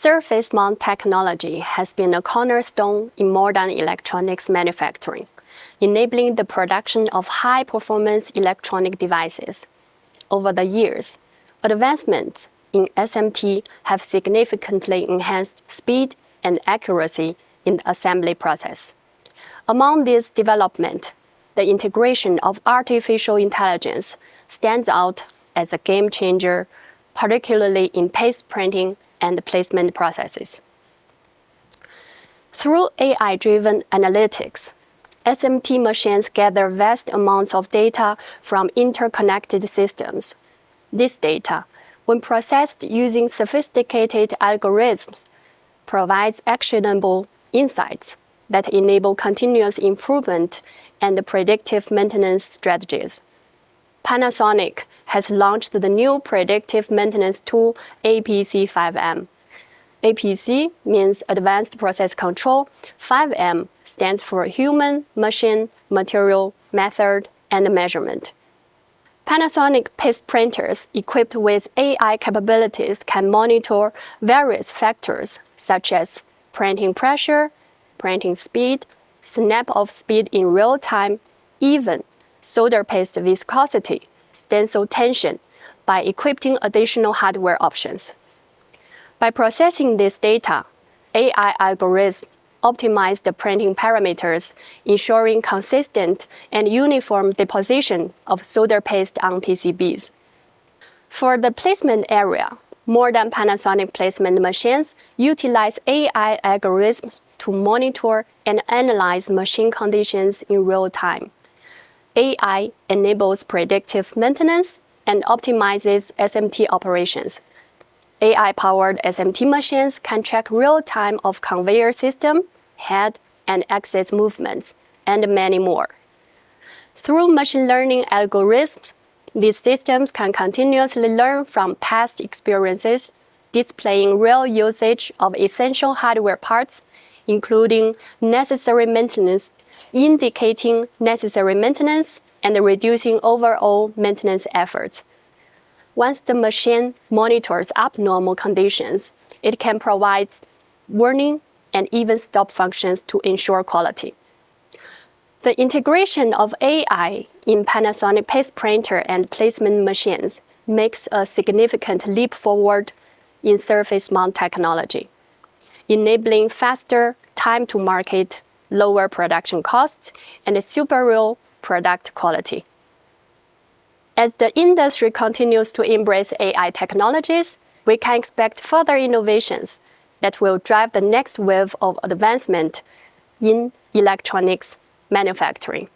Surface mount technology has been a cornerstone in modern electronics manufacturing, enabling the production of high-performance electronic devices. Over the years, advancements in SMT have significantly enhanced speed and accuracy in the assembly process. Among these developments, the integration of artificial intelligence stands out as a game changer, particularly in paste printing and placement processes. Through AI-driven analytics, SMT machines gather vast amounts of data from interconnected systems. This data, when processed using sophisticated algorithms, provides actionable insights that enable continuous improvement and predictive maintenance strategies. Panasonic has launched the new predictive maintenance tool APC 5M. APC means Advanced Process Control. 5M stands for Human, Machine, Material, Method, and Measurement. Panasonic paste printers equipped with AI capabilities can monitor various factors such as printing pressure, printing speed, snap-off speed in real time, even solder paste viscosity, stencil tension, by equipping additional hardware options. By processing this data, AI algorithms optimize the printing parameters, ensuring consistent and uniform deposition of solder paste on PCBs. For the placement area, modern Panasonic placement machines utilize AI algorithms to monitor and analyze machine conditions in real time. AI enables predictive maintenance and optimizes SMT operations. AI-powered SMT machines can track real-time of conveyor system, head, and axis movements, and many more. Through machine learning algorithms, these systems can continuously learn from past experiences, displaying real usage of essential hardware parts, including necessary maintenance, indicating necessary maintenance, and reducing overall maintenance efforts. Once the machine monitors abnormal conditions, it can provide warning and even stop functions to ensure quality. The integration of AI in Panasonic paste printer and placement machines makes a significant leap forward in surface mount technology, enabling faster time to market, lower production costs, and superior product quality. As the industry continues to embrace AI technologies, we can expect further innovations that will drive the next wave of advancement in electronics manufacturing.